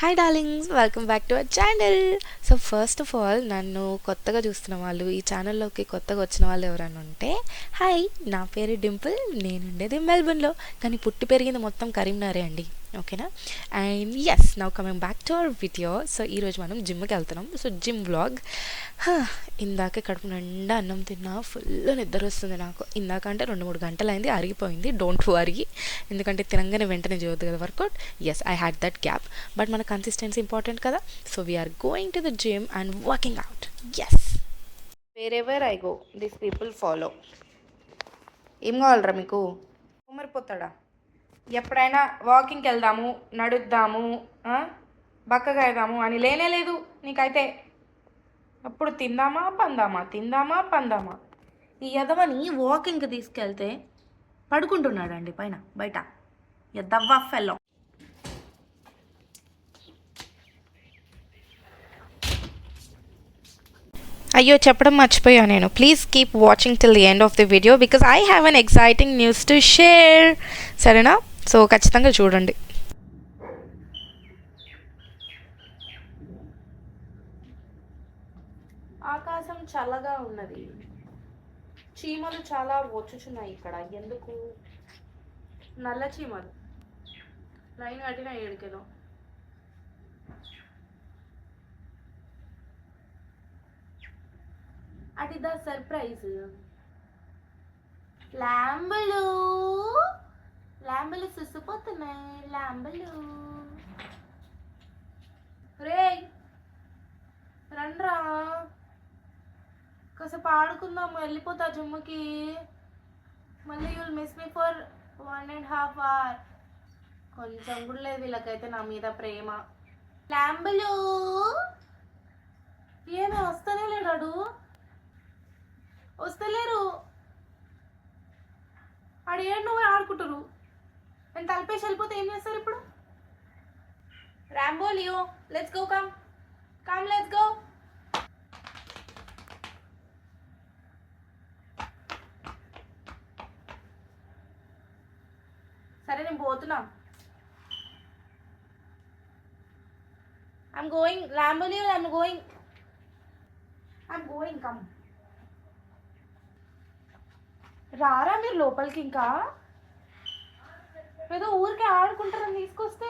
Hi darlings, welcome back to our channel. So first of all నన్ను కొత్తగా చూస్తున్న వాళ్ళు, ఈ ఛానల్లోకి కొత్తగా వచ్చిన వాళ్ళు ఎవరైనా ఉంటే హాయ్, నా పేరు డింపుల్. నేను ఉండేది మెల్బర్న్లో, కానీ పుట్టి పెరిగింది మొత్తం కరీంనగరే అండి. ఓకేనా? And yes, now coming back to our video. So ఈరోజు మనం జిమ్కి వెళ్తున్నాం. So gym vlog. ఇందాకే కడుపు నిండా అన్నం తిన్నా, ఫుల్ నిద్ర వస్తుంది నాకు. ఇందాక అంటే 2-3 గంటలు అయింది, అరిగిపోయింది. డోంట్ వరీ, ఎందుకంటే తినంగానే వెంటనే చేయొద్దు కదా workout. Yes, I had that gap, but మన కన్సిస్టెన్సీ ఇంపార్టెంట్ కదా. So we're going to the gym and working out. Yes, wherever I go this people follow. ఏం కావాలరా మీకు? ఉమ్మరిపోతాడా? ఎప్పుడైనా వాకింగ్కి వెళ్దాము, నడుద్దాము, బక్కగా అవుదాము అని లేనే లేదు నీకైతే. అప్పుడు తిందామా పందామా, తిందామా పందామా. ఈ యదవని వాకింగ్కి తీసుకెళ్తే పడుకుంటున్నాడండి పైన బయట. యదవ్వ ఫెల్లో. అయ్యో, చెప్పడం మర్చిపోయా నేను. Please keep watching till the end of the video because I have an exciting news to share. సరేనా? సో ఖచ్చితంగా చూడండి. ఆకాశం చల్లగా ఉన్నది, చీమలు చాలా వచ్చుచున్నాయి ఇక్కడ. ఎందుకు? నల్ల చీమలు లైన్ కట్టిన ఏడుకెలో. అది ద సర్ప్రైజ్. ల్యాంబులు ల్యాంబులు సుసిపోతున్నాయి. ల్యాంబులు రే రండ్రా, కాసేపు ఆడుకుందాము. వెళ్ళిపోతా జిమ్కి. మళ్ళీ you'll miss me for 1.5 hours. కొంచెం కూడా లేదు వీళ్ళకైతే నా మీద ప్రేమ. ల్యాంబులు ఏమే వస్తనే లేడాడు, వస్తలేరు. ఆడు ఏడు నువ్వు ఆడుకుంటారు. నేను తలపేసి వెళ్ళిపోతే ఏం చేస్తారు ఇప్పుడు? Rambo, Leo, let's go. Come come, let's go. సరే, నేను పోతున్నా. I'm going. Rambo, Leo, I'm going. Come. రారా మీరు లోపలికి. ఇంకా ఏదో ఊరికే ఆడుకుంటారని తీసుకొస్తే.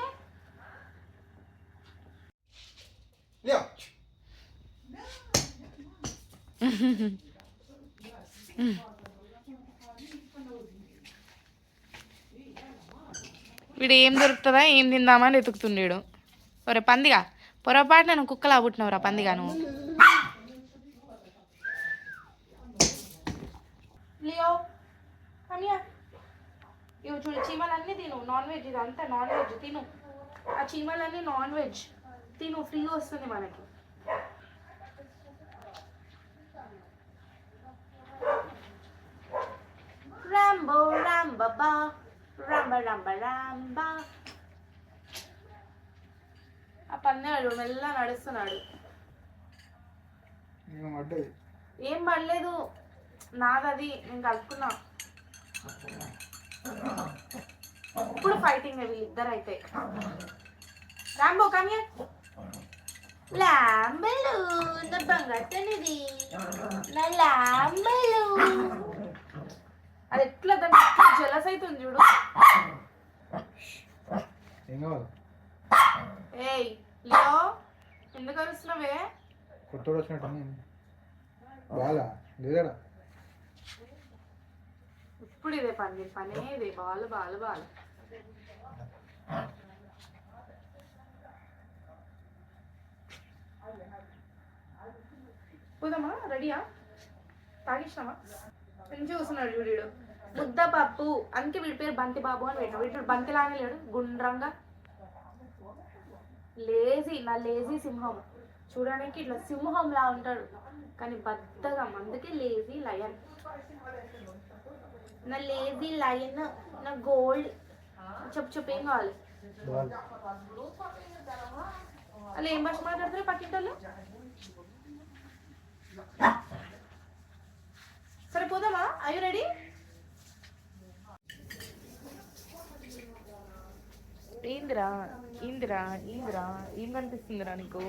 వీడు ఏం దొరుకుతుందా, ఏం తిందామని వెతుకుతుండేడు. ఒరే పందిగా, పొరపాటు నేను కుక్కలా పుట్టినవురా పందిగా నువ్వు. Leo come here. ఇవి చూడు, చీమలన్నీ తిను. నాన్ వెజ్ ఇదంతా నాన్ వెజ్ తిను. ఆ చీమలన్నీ నాన్ వెజ్ తిను, ఫ్రీగా వస్తుంది మనకి. రాంబో రాంబా, రాంబ రాంబ రాంబా. ఆ పన్నాడు మెల్ల నడుస్తున్నాడు. ఏం పడలేదు, నాదది, నేను కలుపుకున్నా. ఇప్పుడు ఫైటింగ్ వీళ్ళిద్దరు అయితే. Rambo come here. ల్యాంబలు నా బంగాటనిది, నా ల్యాంబలు. అది ఎట్లా దాన్ని జలస్ అవుతుంది చూడు. ఏయ్ లియో, ఎందుకు అరుస్తున్నావే? కొత్తోడు వచ్చినట్టు బాగా లేదా? ఇప్పుడు ఇదే పని ఇదే. బాలు బాలు బాలు. పోదామా? రెడీయా? తాగిస్తామా? మంచిగా చూస్తున్నాడు చూడు. ముద్దపప్పు, అందుకే వీడి పేరు బంతి బాబు అని పెట్టాడు. వీడు బంతిలానే లేడు, గుండ్రంగా. లేజీ, నా లేజీ సింహం. చూడడానికి ఇట్లా సింహంలా ఉంటాడు, కానీ బద్దగా. అందుకే లేజీ లయన్. నా లేజీ లయన్, నా గోల్డ్. చెప్పు ఏం కావాలి? అలా ఏం భాష మాట్లాడతారు పక్కింటోళ్ళు? సరే పోదామా? I you ready? ఏందిరా ఏందిరా ఏందిరా ఏం కనిపిస్తుందిరా నీకు?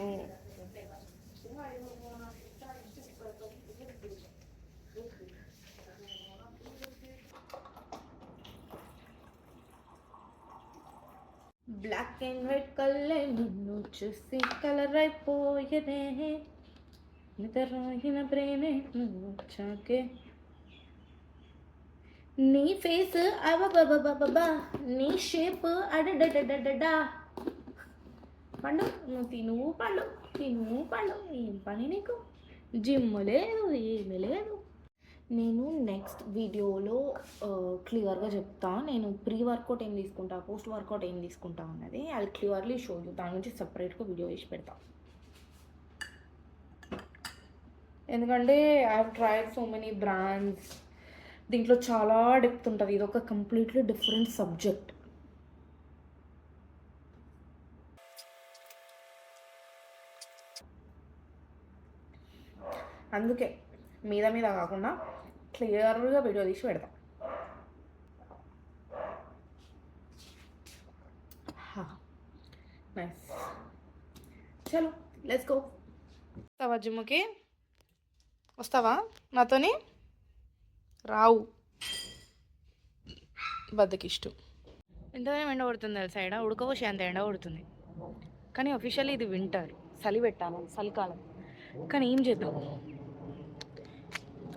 బ్లాక్ అండ్ వైట్ కళ్ళే నిన్ను చూసి కలర్ అయిపోయేనే, నిద్రపోయిన బ్రెయినే నువ్వు వచ్చాకే. నీ ఫేస్ అబబబబబా, నీ షేప్ అడడడడడడా. పండు నువ్వు తిను పండు. ఏం పని నీకు? జిమ్ లేదు, ఏమీ లేదు. నేను నెక్స్ట్ వీడియోలో క్లియర్గా చెప్తా, నేను ప్రీ వర్కౌట్ ఏం తీసుకుంటా, పోస్ట్ వర్కౌట్ ఏం తీసుకుంటా అన్నది. అది క్లియర్లీ షో యూ. దాని నుంచి సపరేట్గా వీడియో వేసి పెడతా. ఎందుకంటే I have tried so many brands, దీంట్లో చాలా డెప్త్ ఉంటుంది. ఇది ఒక కంప్లీట్లీ డిఫరెంట్ సబ్జెక్ట్. అందుకే మీద కాకుండా క్లియర్గా వీడియో తీసి పెడతాం. నైస్, చలో లెట్స్ గో. వస్తావా జిమ్కి? వస్తావా నాతోని? రావు, బద్దకిష్టం. ఎంతగానో ఎండ పడుతుంది తెలుసా, సైడ్ ఉడకపోసి అంత ఎండ పడుతుంది. కానీ అఫీషియల్లీ ఇది వింటర్, చలి పెట్టాను, చలికాలం. కానీ ఏం చేద్దాం,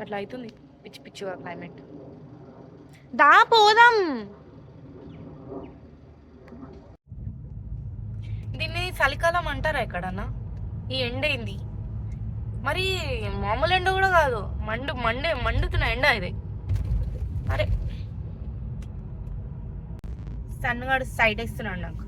అట్లా అవుతుంది పిచ్చి పిచ్చిగా క్లైమేట్. దా పోదాం. దీన్ని చలికాలం అంటారా ఎక్కడన్నా? ఈ ఎండ ఏంది మరి? మామూలు ఎండ కూడా కాదు, మండుతున్న ఎండ ఇది. అరే సన్నగాడు సైడ్ వేస్తున్నాడు నాకు.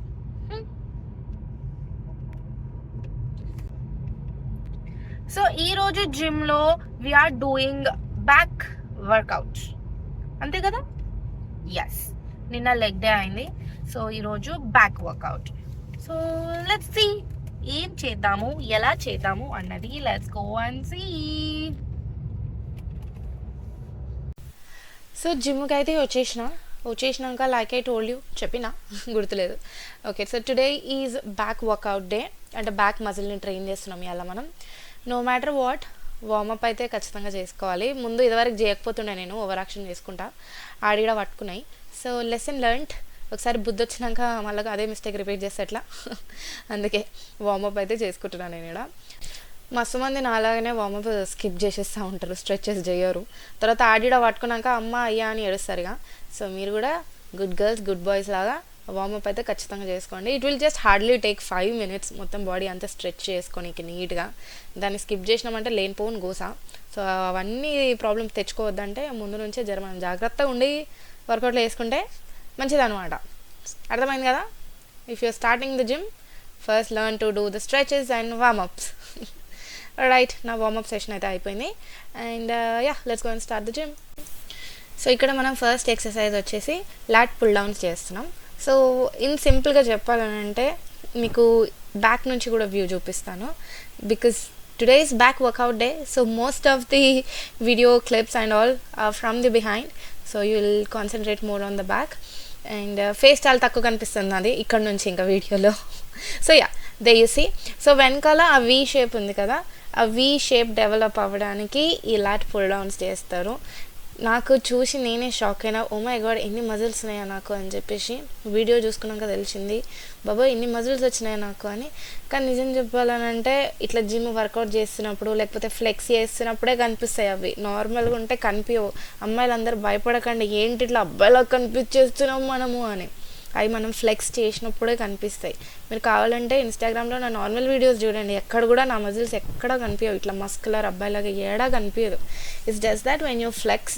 సో ఈరోజు జిమ్లో వీఆర్ డూయింగ్ బ్యాక్ వర్కౌట్, అంతే కదా? ఎస్, నిన్న లెగ్ డే అయింది. సో ఈరోజు back workout. So let's see ఏం చేద్దాము, ఎలా చేద్దాము అన్నది. Let's go and see. So జిమ్కి అయితే వచ్చేసినాక లైక్ ఐ టోల్డ్ యూ, చెప్పినా గుర్తులేదు. Okay, so today is back workout day. అంటే బ్యాక్ మజిల్ని ట్రైన్ చేస్తున్నాం ఇలా మనం. నో మ్యాటర్ వాట్, వార్మప్ అయితే ఖచ్చితంగా చేసుకోవాలి. ముందు ఇదివరకు చేయకపోతుండే, నేను ఓవర్ యాక్షన్ చేసుకుంటా, ఆడిగా పట్టుకున్నాయి. So lesson learned. ఒకసారి బుద్ధి వచ్చినాక మళ్ళీ అదే మిస్టేక్ రిపీట్ చేస్తే ఎట్లా, అందుకే వార్మప్ అయితే చేసుకుంటున్నాను నేను ఇక్కడ. మస్తు మంది నాలాగానే వార్మప్ స్కిప్ చేసేస్తూ ఉంటారు, స్ట్రెచెస్ చేయరు. తర్వాత ఆడిడా పట్టుకున్నాక అమ్మ అయ్యా అని ఏడుస్తారుగా. సో మీరు కూడా గుడ్ గర్ల్స్ గుడ్ బాయ్స్ లాగా వార్మప్ అయితే ఖచ్చితంగా చేసుకోండి. It will just hardly take 5 minutes మొత్తం బాడీ అంతా స్ట్రెచ్ చేసుకొని నీట్గా. దాన్ని స్కిప్ చేసినామంటే లేనిపోని గోసా. సో అవన్నీ ప్రాబ్లమ్స్ తెచ్చుకోవద్దంటే ముందు నుంచే మనం జాగ్రత్తగా ఉండి వర్కౌట్లు వేసుకుంటే మంచిది అనమాట. అర్థమైంది కదా? If you're starting the gym, first learn to do the stretches and warmups. Right, నా వార్మప్ సెషన్ అయితే అయిపోయింది. And ya, let's go and start the gym. So ఇక్కడ మనం ఫస్ట్ ఎక్సర్సైజ్ వచ్చేసి లాట్ పుల్ డౌన్స్ చేస్తున్నాం. సో సింపుల్గా చెప్పాలంటే మీకు బ్యాక్ నుంచి కూడా వ్యూ చూపిస్తాను, because today is back workout day. So most of the video clips and all from the behind. So you will concentrate more on the back. And face చాలా తక్కువ కనిపిస్తుంది అది ఇక్కడ నుంచి ఇంకా వీడియోలో. So ya, they you see. So వెనకాల ఆ వీ షేప్ ఉంది కదా, ఆ వీ షేప్ డెవలప్ అవ్వడానికి ఈ లాట్ పుల్ డౌన్స్ చేస్తారు. నాకు చూసి నేనే షాక్ అయినా, ఓ మై గాడ్ ఎన్ని మజిల్స్ ఉన్నాయా నాకు అని చెప్పేసి. వీడియో చూసుకున్నాక తెలిసింది, బాబా ఇన్ని మజిల్స్ వచ్చినాయి నాకు అని. కానీ నిజం చెప్పాలనంటే ఇట్లా జిమ్ వర్కౌట్ చేస్తున్నప్పుడు లేకపోతే ఫ్లెక్స్ చేస్తున్నప్పుడే కనిపిస్తాయి అవి. నార్మల్గా ఉంటే కనిపించవు. అమ్మాయిలందరూ భయపడకండి, ఏంటి ఇట్లా అబ్బాయిలా కనిపించేస్తున్నాం మనము అని. అవి మనం ఫ్లెక్స్ చేసినప్పుడే కనిపిస్తాయి. మీరు కావాలంటే ఇన్స్టాగ్రామ్లో నా నార్మల్ వీడియోస్ చూడండి, ఎక్కడ కూడా నా మజిల్స్ ఎక్కడ కనిపించవు, ఇట్లా మస్కులర్ అబ్బాయిలాగా ఏడా కనిపించదు. It's just that when you flex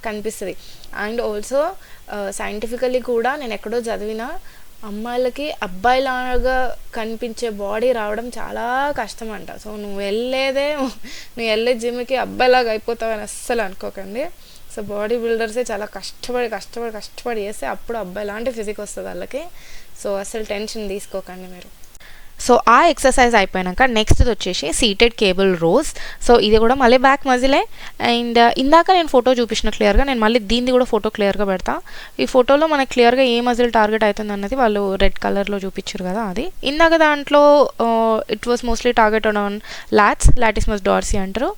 కనిపిస్తుంది. అండ్ ఆల్సో సైంటిఫికల్లీ కూడా నేను ఎక్కడో చదివిన, అమ్మాయిలకి అబ్బాయిలాగా కనిపించే బాడీ రావడం చాలా కష్టం అంట. సో నువ్వు వెళ్ళే జిమ్కి అబ్బాయిలాగా అయిపోతావని అస్సలు అనుకోకండి. సో బాడీ బిల్డర్సే చాలా కష్టపడి చేస్తే అప్పుడు అబ్బాయి లాంటి ఫిజిక్ వస్తుంది వాళ్ళకి. సో అసలు టెన్షన్ తీసుకోకండి మీరు. సో ఆ ఎక్సర్సైజ్ అయిపోయాక నెక్స్ట్ది వచ్చేసి సీటెడ్ కేబుల్ రోస్. సో ఇది కూడా మళ్ళీ బ్యాక్ మజిలే. అండ్ ఇందాక నేను ఫోటో చూపించిన క్లియర్గా, నేను మళ్ళీ దీన్ని కూడా ఫోటో క్లియర్గా పెడతా. ఈ ఫోటోలో మనకి క్లియర్గా ఏ మజిల్ టార్గెట్ అవుతుంది అన్నది వాళ్ళు రెడ్ కలర్లో చూపించారు కదా అది. ఇందాక దాంట్లో it was mostly targeted on latissimus dorsi అంటారు.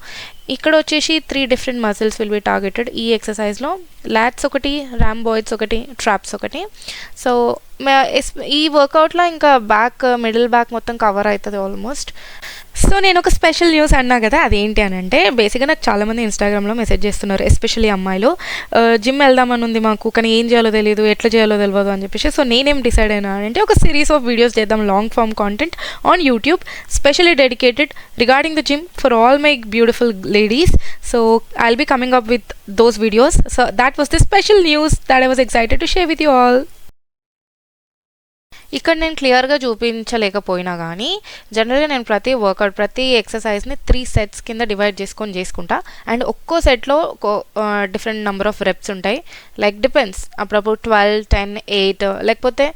ఇక్కడ వచ్చేసి 3 different muscles will be targeted ఈ ఎక్సర్సైజ్లో. లాట్స్ ఒకటి, ర్యాంబాయిడ్స్ ఒకటి, ట్రాప్స్ ఒకటి. సో ఈ వర్కౌట్లో ఇంకా బ్యాక్, మిడిల్ బ్యాక్ మొత్తం కవర్ అవుతుంది ఆల్మోస్ట్. సో నేను ఒక స్పెషల్ న్యూస్ అన్నా కదా, అదేంటి అని అంటే బేసిక్గా నాకు చాలామంది ఇన్స్టాగ్రామ్లో మెసేజ్ చేస్తున్నారు, ఎస్పెషల్లీ అమ్మాయిలు, జిమ్ వెళ్దామని ఉంది మాకు, కానీ ఏం చేయాలో తెలియదు, ఎట్లా చేయాలో తెలియదు అని చెప్పేసి. సో నేనేం డిసైడ్ అయినా అంటే ఒక సిరీస్ ఆఫ్ వీడియోస్ చేద్దాం, long form content on YouTube, specially dedicated regarding the gym for all my beautiful ladies. So I'll be coming up with those videos. So that was the special news that I was excited to share with you all. ఇక్కడ నేను క్లియర్గా చూపించలేకపోయినా కానీ జనరల్గా నేను ప్రతి work out, ప్రతి ఎక్సర్సైజ్ని 3 sets కింద divide చేసుకుంటా. అండ్ ఒక్కో సెట్లో డిఫరెంట్ నెంబర్ ఆఫ్ రెప్స్ ఉంటాయి. లైక్ డిపెండ్స్, అప్పుడప్పుడు 12, 10, 8 లేకపోతే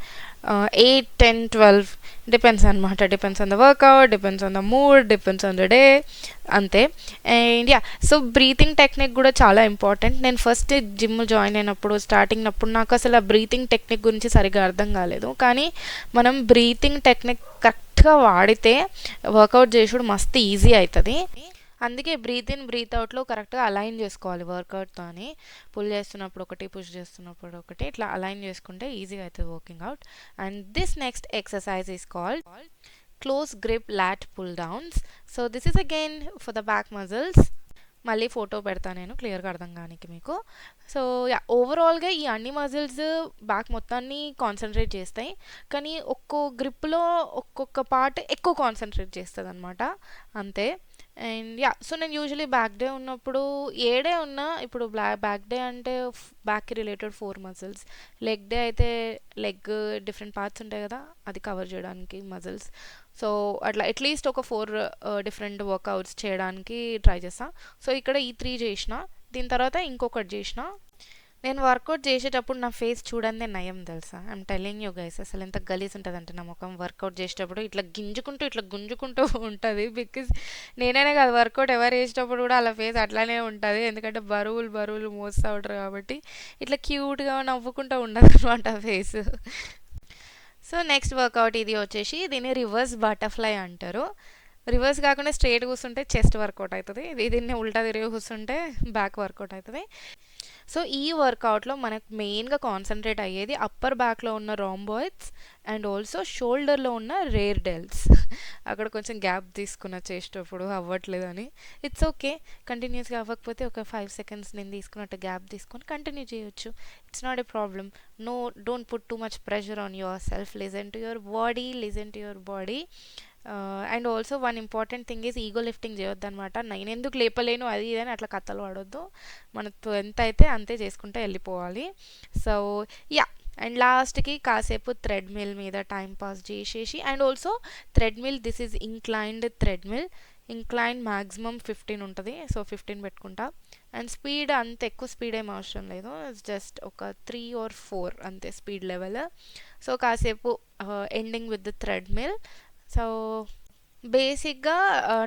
8, 10, 12 డిపెండ్స్ అనమాట. Depends on the workout, depends on the mood, depends on the day, అంతే. And yeah, so breathing technique కూడా చాలా ఇంపార్టెంట్. నేను ఫస్ట్ జిమ్ జాయిన్ అయినప్పుడు, స్టార్టింగ్ అప్పుడు నాకు అసలు ఆ బ్రీతింగ్ టెక్నిక్ గురించి సరిగ్గా అర్థం కాలేదు. కానీ మనం బ్రీతింగ్ టెక్నిక్ కరెక్ట్గా వాడితే వర్కౌట్ చేసుడు మస్తు ఈజీ అవుతుంది. అందుకే బ్రీత్ ఇన్ బ్రీత్ అవుట్లో కరెక్ట్గా అలైన్ చేసుకోవాలి వర్కౌట్తో. అని పుల్ చేస్తున్నప్పుడు ఒకటి, పుష్ చేస్తున్నప్పుడు ఒకటి, ఇట్లా అలైన్ చేసుకుంటే ఈజీగా అవుతుంది working out. And this next exercise is called close grip lat pull downs. So this is again for the back muscles. మళ్ళీ ఫోటో పెడతాను నేను క్లియర్గా అర్థం కానికి మీకు. సో యా, ఓవరాల్గా ఈ అన్ని మజిల్స్ బ్యాక్ మొత్తాన్ని కాన్సన్ట్రేట్ చేస్తాయి, కానీ ఒక్కో గ్రిప్లో ఒక్కొక్క పార్ట్ ఎక్కువ కాన్సన్ట్రేట్ చేస్తుంది అనమాట, అంతే. అండ్ యా, సో నేను యూజువలీ బ్యాక్ డే ఉన్నప్పుడు ఏ డే ఉన్నా, ఇప్పుడు బ్యాక్ డే అంటే బ్యాక్కి రిలేటెడ్ 4 మజిల్స్, లెగ్ డే అయితే లెగ్ డిఫరెంట్ పార్ట్స్ ఉంటాయి కదా, అది కవర్ చేయడానికి మజిల్స్. సో అట్లా అట్లీస్ట్ ఒక 4 డిఫరెంట్ వర్కౌట్స్ చేయడానికి ట్రై చేస్తాను. సో ఇక్కడ ఈ 3 చేసిన, దీని తర్వాత ఇంకొకటి చేసిన. నేను వర్కౌట్ చేసేటప్పుడు నా ఫేస్ చూడండి నయం తెలుసా, ఐఎమ్ టెలింగ్ యూ గైస్. అసలు ఎంత గలీజ్ ఉంటుంది అంటే నా ముఖం వర్కౌట్ చేసేటప్పుడు ఇట్లా గుంజుకుంటూ ఉంటుంది. బికాజ్ నేనైనా కాదు, వర్కౌట్ ఎవరు చేసేటప్పుడు కూడా అలా ఫేస్ అట్లానే ఉంటుంది. ఎందుకంటే బరువులు మోస్తూ ఉంటారు కాబట్టి ఇట్లా క్యూట్గా నవ్వుకుంటూ ఉండదు అనమాట ఫేస్. సో నెక్స్ట్ వర్కౌట్ ఇది వచ్చేసి, దీన్ని రివర్స్ బటర్ఫ్లై అంటారు. రివర్స్ కాకుండా స్ట్రైట్ కూర్చుంటే చెస్ట్ వర్కౌట్ అవుతుంది, దీన్ని ఉల్టా తిరిగి కూర్చుంటే బ్యాక్ వర్కౌట్ అవుతుంది. సో ఈ వర్కౌట్లో మనకు మెయిన్గా కాన్సన్ట్రేట్ అయ్యేది అప్పర్ బ్యాక్లో ఉన్న రాంబాయిడ్స్ అండ్ ఆల్సో షోల్డర్లో ఉన్న రేర్ డెల్స్. అక్కడ కొంచెం గ్యాప్ తీసుకున్న చేసేటప్పుడు అవ్వట్లేదని, ఇట్స్ ఓకే. కంటిన్యూస్గా అవ్వకపోతే ఒక 5 సెకండ్స్ నేను తీసుకున్నట్టు గ్యాప్ తీసుకొని కంటిన్యూ చేయొచ్చు, it's not a problem. Don't put too much pressure on your self, listen to your body. And also one important thing is ego lifting చేయొద్దు అనమాట. నేను ఎందుకు లేపలేను అది ఇదని అట్లా కథలు పడొద్దు, మనతో ఎంత అయితే అంతే చేసుకుంటే వెళ్ళిపోవాలి. సో యా, అండ్ లాస్ట్కి కాసేపు థ్రెడ్మిల్ మీద టైం పాస్ చేసేసి, and also treadmill, this is inclined treadmill. Incline maximum 15 ఉంటుంది, సో 15 పెట్టుకుంటా. అండ్ స్పీడ్ అంత ఎక్కువ స్పీడ్ ఏం అవసరం లేదు, జస్ట్ ఒక 3 or 4 అంతే స్పీడ్ లెవెల్. సో కాసేపు ending with the treadmill. So బేసిక్గా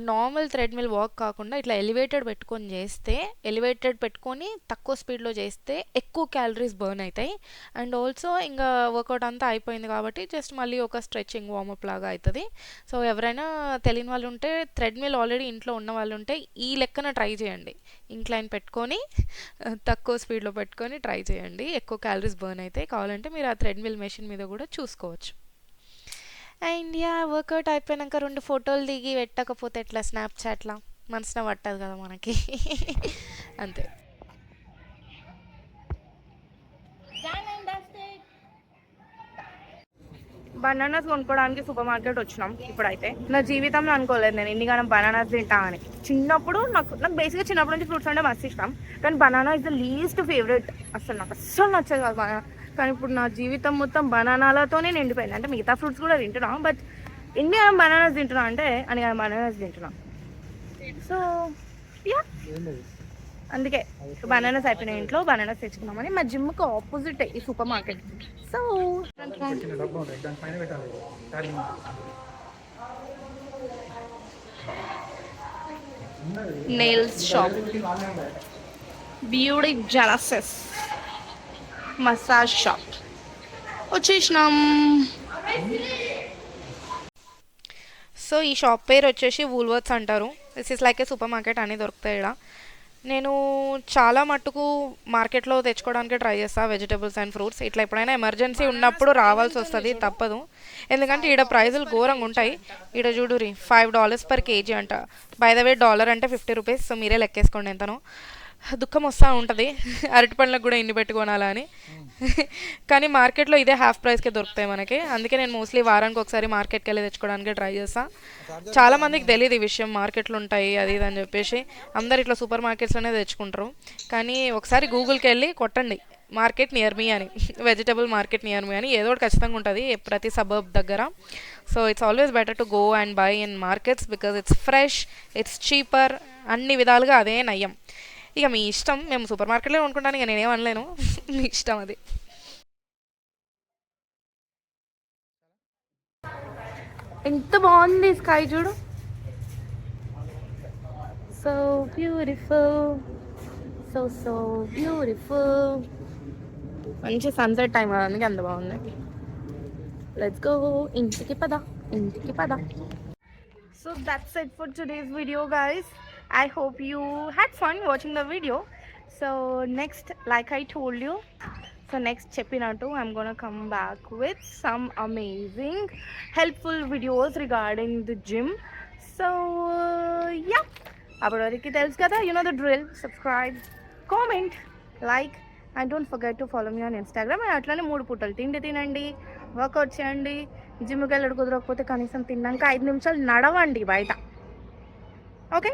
నార్మల్ థ్రెడ్మిల్ వాక్ కాకుండా ఇట్లా ఎలివేటెడ్ పెట్టుకొని తక్కువ స్పీడ్లో చేస్తే ఎక్కువ క్యాలరీస్ బర్న్ అవుతాయి. అండ్ ఆల్సో ఇంకా వర్కౌట్ అంతా అయిపోయింది కాబట్టి జస్ట్ మళ్ళీ ఒక స్ట్రెచ్చింగ్ వార్మప్ లాగా అవుతుంది. సో ఎవరైనా తెలియని వాళ్ళు ఉంటే, థ్రెడ్మిల్ ఆల్రెడీ ఇంట్లో ఉన్న వాళ్ళు ఉంటే ఈ లెక్కన ట్రై చేయండి. ఇంక్లైన్ పెట్టుకొని తక్కువ స్పీడ్లో పెట్టుకొని ట్రై చేయండి, ఎక్కువ క్యాలరీస్ బర్న్ అవుతాయి. కావాలంటే మీరు ఆ థ్రెడ్మిల్ మెషిన్ మీద కూడా చూసుకోవచ్చు. అండ్ యా, వర్కౌట్ అయిపోయాక 2 ఫోటోలు దిగి పెట్టకపోతే ఎట్లా, స్నాప్చాట్లో మనసున పట్టదు కదా మనకి. అంతే. బనానాస్ కొనుక్కోవడానికి సూపర్ మార్కెట్ వచ్చినాం ఇప్పుడైతే. నా జీవితంలో అనుకోలేదు నేను ఇన్నిగానం బనానాస్ తింటా అని. చిన్నప్పుడు నాకు బేసిక్గా చిన్నప్పటి నుంచి ఫ్రూట్స్ అంటే మస్తు ఇష్టం, కానీ banana is the least favourite. అసలు నాకు అస్సలు నచ్చదు కాదు బనానా. కానీ ఇప్పుడు నా జీవితం మొత్తం బనానాలతోనే నిండిపోయింది. అంటే మిగతా ఫ్రూట్స్ కూడా తింటున్నాం, బట్ ఎన్ని బనానాస్ తింటున్నా అంటే అని బనానాస్ తింటున్నాం. సో యా, అందుకే బనానాస్ అయిపోయినాయి ఇంట్లో, బనానాస్ తెచ్చుకున్నామని. మా జిమ్కి ఆపోజిట్ ఈ super market. So nails shop, beauty Genesis, massage shop వచ్చేసినాం. సో ఈ షాప్ పేరు వచ్చేసి వూల్వర్త్స్ అంటారు. This is like A super market అన్నీ దొరుకుతాయి ఇక్కడ. నేను చాలా మట్టుకు మార్కెట్లో తెచ్చుకోవడానికి ట్రై చేస్తాను వెజిటబుల్స్ అండ్ ఫ్రూట్స్. ఇట్లా ఎప్పుడైనా ఎమర్జెన్సీ ఉన్నప్పుడు రావాల్సి వస్తుంది, తప్పదు. ఎందుకంటే ఈడ ప్రైజులు ఘోరంగా ఉంటాయి. ఈడ చూడురి $5 per kg అంట. బై ద వే డాలర్ అంటే 50 రూపీస్. సో మీరే లెక్కేసుకోండి ఎంతనో. దుఃఖం వస్తూ ఉంటుంది అరటి పండ్లకు కూడా ఇన్ని పెట్టుకోనాలా అని. కానీ మార్కెట్లో ఇదే హాఫ్ ప్రైస్కే దొరుకుతాయి మనకి. అందుకే నేను మోస్ట్లీ వారానికి ఒకసారి మార్కెట్కి వెళ్ళి తెచ్చుకోవడానికి ట్రై చేస్తాను. చాలామందికి తెలియదు ఈ విషయం, మార్కెట్లు ఉంటాయి అది ఇది అని చెప్పేసి. అందరు ఇట్లా సూపర్ మార్కెట్స్లోనే తెచ్చుకుంటారు. కానీ ఒకసారి గూగుల్కి వెళ్ళి కొట్టండి మార్కెట్ నియర్ మీ అని, వెజిటబుల్ మార్కెట్ నియర్ మీ అని, ఏదో ఒకటి ఖచ్చితంగా ఉంటుంది ప్రతి సబర్బ్ దగ్గర. So it's always better to go and by in markets because it's fresh, it's cheaper, అన్ని విధాలుగా అదే నయం. ఇక మీ ఇష్టం, మేము సూపర్ మార్కెట్లో కొనుక్కుంటాను, ఇక నేనేం అనలేను, మీ ఇష్టం అది. ఎంత బాగుంది స్కై చూడు, so beautiful, so so beautiful. మంచి సన్సెట్ టైం కదా, అందుకే అంత బాగుంది. లెట్స్ గో, ఇంటికి పద, ఇంటికి పద. So that's it for today's video, guys. I hope you had fun watching the video. So next, like I told you, so next cheppinattu I'm gonna come back with some amazing helpful videos regarding the gym. So yeah, appadvariki telusu kada, you know the drill. Subscribe, comment, like, and don't forget to follow me on Instagram. And atlane 3 పూటలు తిండి తినండి, work out చేయండి, జిమ్కి వెళ్ళడు కుదరకపోతే కనీసం తిన్నాక 5 నిమిషాలు నడవండి బయట. ఓకే.